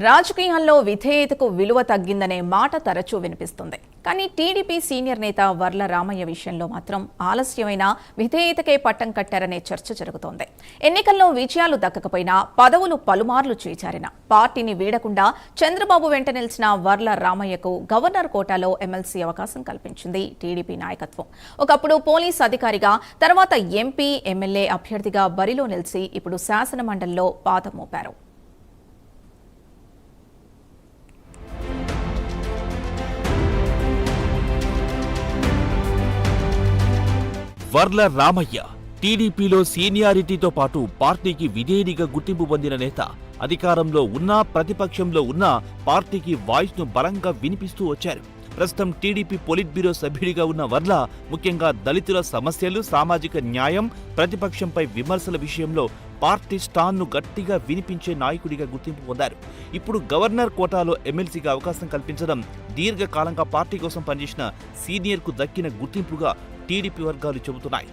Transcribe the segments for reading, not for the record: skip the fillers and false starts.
రాజకీయాల్లో విధేయతకు విలువ తగ్గిందనే మాట తరచూ వినిపిస్తుంది. కానీ టీడీపీ సీనియర్ నేత వర్ల రామయ్య విషయంలో మాత్రం ఆలస్యమైన విధేయతకే పట్టం కట్టారనే చర్చ జరుగుతోంది. ఎన్నికల్లో విజయాలు దక్కకపోయినా పదవులు పలుమార్లు చేజారిన పార్టీని వీడకుండా చంద్రబాబు వెంట నిలిచిన వర్ల రామయ్యకు గవర్నర్ కోటాలో ఎమ్మెల్సీ అవకాశం కల్పించింది టీడీపీ నాయకత్వం. ఒకప్పుడు పోలీస్ అధికారిగా, తర్వాత ఎంపీ, ఎమ్మెల్యే అభ్యర్థిగా బరిలో నిలిచి ఇప్పుడు శాసనమండలిలో పాదం మోపారు. వర్ల రామయ్య టీడీపీలో సీనియారిటీతో పాటు పార్టీకి విధేయుడిగా గుర్తింపు పొందిన నేత. అధికారంలో ఉన్నా, ప్రతిపక్షంలో ఉన్నా పార్టీకి వాయిస్ ను బలంగా వినిపిస్తూ వచ్చారు. ప్రస్తుతం టీడీపీ పొలిట్ బ్యూరో సభ్యుడిగా ఉన్న వర్ల ముఖ్యంగా దళితుల సమస్యలు, సామాజిక న్యాయం, ప్రతిపక్షంపై విమర్శల విషయంలో పార్టీ స్టాండ్ను గట్టిగా వినిపించే నాయకుడిగా గుర్తింపు పొందారు. ఇప్పుడు గవర్నర్ కోటాలో ఎమ్మెల్సీగా అవకాశం కల్పించడం దీర్ఘకాలంగా పార్టీ కోసం పనిచేసిన సీనియర్కు దక్కిన గుర్తింపుగా టీడీపీ వర్గాలు చెబుతున్నాయి.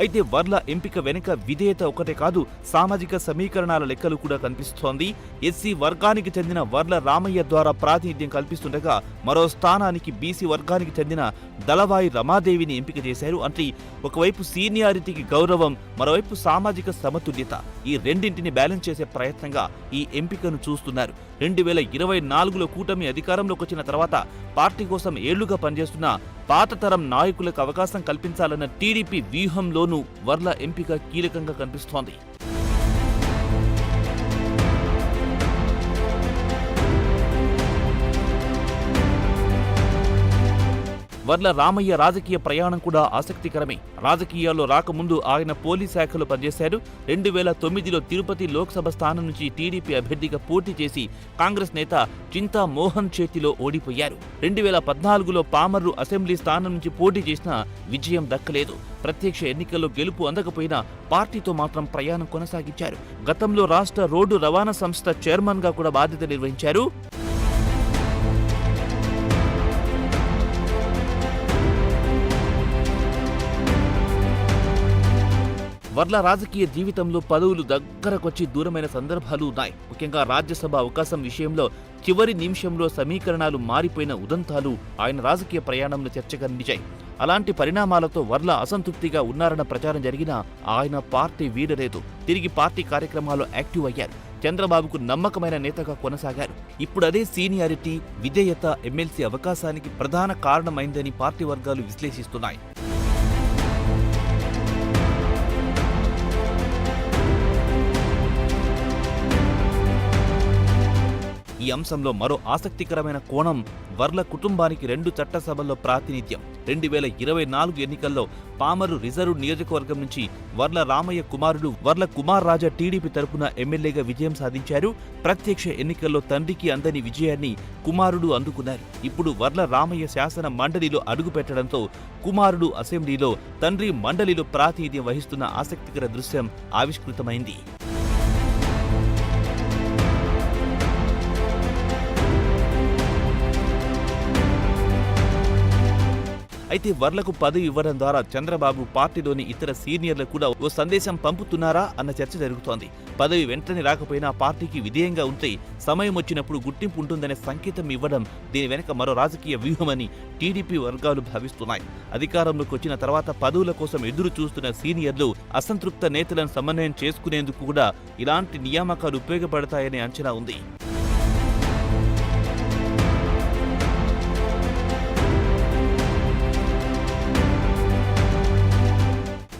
అయితే వర్ల ఎంపిక వెనుక విధేయత ఒకటే కాదు, సామాజిక సమీకరణాల లెక్కలు కూడా కనిపిస్తోంది. ఎస్సీ వర్గానికి చెందిన వర్ల రామయ్య ద్వారా ప్రాతినిధ్యం కల్పిస్తుండగా మరో స్థానానికి బీసీ వర్గానికి చెందిన దళవాయి రమాదేవిని ఎంపిక చేశారు. అంటే ఒకవైపు సీనియారిటీకి గౌరవం, మరోవైపు సామాజిక సమతుల్యత, ఈ రెండింటిని బ్యాలెన్స్ చేసే ప్రయత్నంగా ఈ ఎంపికను చూస్తున్నారు. 2024లో కూటమి అధికారంలోకి వచ్చిన తర్వాత పార్టీ కోసం ఏళ్లుగా పనిచేస్తున్న పాత తరం నాయకులకు అవకాశం కల్పించాలన్న టీడీపీ వ్యూహంలోనూ వర్ల ఎంపిక కీలకంగా కనిపిస్తోంది. వర్ల రామయ్య రాజకీయ ప్రయాణం కూడా ఆసక్తికరమే. రాజకీయాల్లో రాకముందు ఆయన పోలీస్ శాఖలో పనిచేశారు. 2009లో తిరుపతి లోక్సభ స్థానం నుంచి టీడీపీ అభ్యర్థిగా పోటీ చేసి కాంగ్రెస్ నేత చింతా మోహన్ చేతిలో ఓడిపోయారు. 2014లో పామర్రు అసెంబ్లీ స్థానం నుంచి పోటీ చేసినా విజయం దక్కలేదు. ప్రత్యక్ష ఎన్నికల్లో గెలుపు అందకపోయినా పార్టీతో మాత్రం ప్రయాణం కొనసాగించారు. గతంలో రాష్ట్ర రోడ్డు రవాణా సంస్థ చైర్మన్ గా కూడా బాధ్యత నిర్వహించారు. వర్ల రాజకీయ జీవితంలో పదవులు దగ్గరకొచ్చి దూరమైన సందర్భాలు ఉన్నాయి. ముఖ్యంగా రాజ్యసభ అవకాశం విషయంలో చివరి నిమిషంలో సమీకరణాలు మారిపోయిన ఉదంతాలు ఆయన రాజకీయ ప్రయాణంలో చర్చగా నిలిచాయి. అలాంటి పరిణామాలతో వర్ల అసంతృప్తిగా ఉన్నారన్న ప్రచారం జరిగినా ఆయన పార్టీ వీడలేదు. తిరిగి పార్టీ కార్యక్రమాల్లో యాక్టివ్ అయ్యారు. చంద్రబాబుకు నమ్మకమైన నేతగా కొనసాగారు. ఇప్పుడు అదే సీనియారిటీ, విధేయత ఎమ్మెల్సీ అవకాశానికి ప్రధాన కారణమైందని పార్టీ వర్గాలు విశ్లేషిస్తున్నాయి. ఈ అంశంలో మరో ఆసక్తికరమైన కోణం వర్ల కుటుంబానికి 2 చట్టసభల్లో ప్రాతినిధ్యం. 2024 ఎన్నికల్లో పామరు రిజర్వ్ నియోజకవర్గం నుంచి వర్ల రామయ్య కుమారుడు వర్ల కుమార్ రాజా టీడీపీ తరపున ఎమ్మెల్యేగా విజయం సాధించారు. ప్రత్యక్ష ఎన్నికల్లో తండ్రికి అందని విజయాన్ని కుమారుడు అందుకున్నారు. ఇప్పుడు వర్ల రామయ్య శాసన మండలిలో అడుగుపెట్టడంతో కుమారుడు అసెంబ్లీలో, తండ్రి మండలిలో ప్రాతినిధ్యం వహిస్తున్న ఆసక్తికర దృశ్యం ఆవిష్కృతమైంది. అయితే వర్లకు పదవి ఇవ్వడం ద్వారా చంద్రబాబు పార్టీలోని ఇతర సీనియర్లకు కూడా ఓ సందేశం పంపుతున్నారా అన్న చర్చ జరుగుతోంది. పదవి వెంటనే రాకపోయినా పార్టీకి విధేయంగా ఉంటే సమయం వచ్చినప్పుడు గుర్తింపు ఉంటుందనే సంకేతం ఇవ్వడం దీని వెనక మరో రాజకీయ వ్యూహమని టీడీపీ వర్గాలు భావిస్తున్నాయి. అధికారంలోకి వచ్చిన తర్వాత పదవుల కోసం ఎదురు చూస్తున్న సీనియర్లు అసంతృప్త నేతలను సమన్వయం చేసుకునేందుకు కూడా ఇలాంటి నియామకాలు ఉపయోగపడతాయనే అంచనా ఉంది.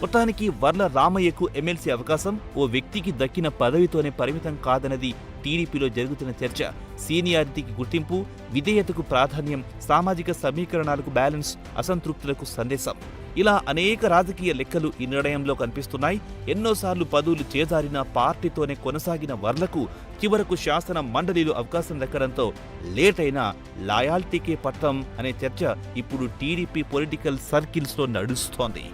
మొత్తానికి వర్ల రామయ్యకు ఎమ్మెల్సీ అవకాశం ఓ వ్యక్తికి దక్కిన పదవితోనే పరిమితం కాదన్నది టీడీపీలో జరుగుతున్న చర్చ. సీనియారిటీకి గుర్తింపు, విధేయతకు ప్రాధాన్యం, సామాజిక సమీకరణాలకు బ్యాలెన్స్, అసంతృప్తులకు సందేశం, ఇలా అనేక రాజకీయ లెక్కలు ఈ నిర్ణయంలో కనిపిస్తున్నాయి. ఎన్నోసార్లు పదవులు చేజారిన పార్టీతోనే కొనసాగిన వర్లకు చివరకు శాసన మండలిలో అవకాశం దక్కడంతో లేట్ అయినా లాయాల్టీకే పట్టం అనే చర్చ ఇప్పుడు టీడీపీ పొలిటికల్ సర్కిల్స్లో నడుస్తోంది.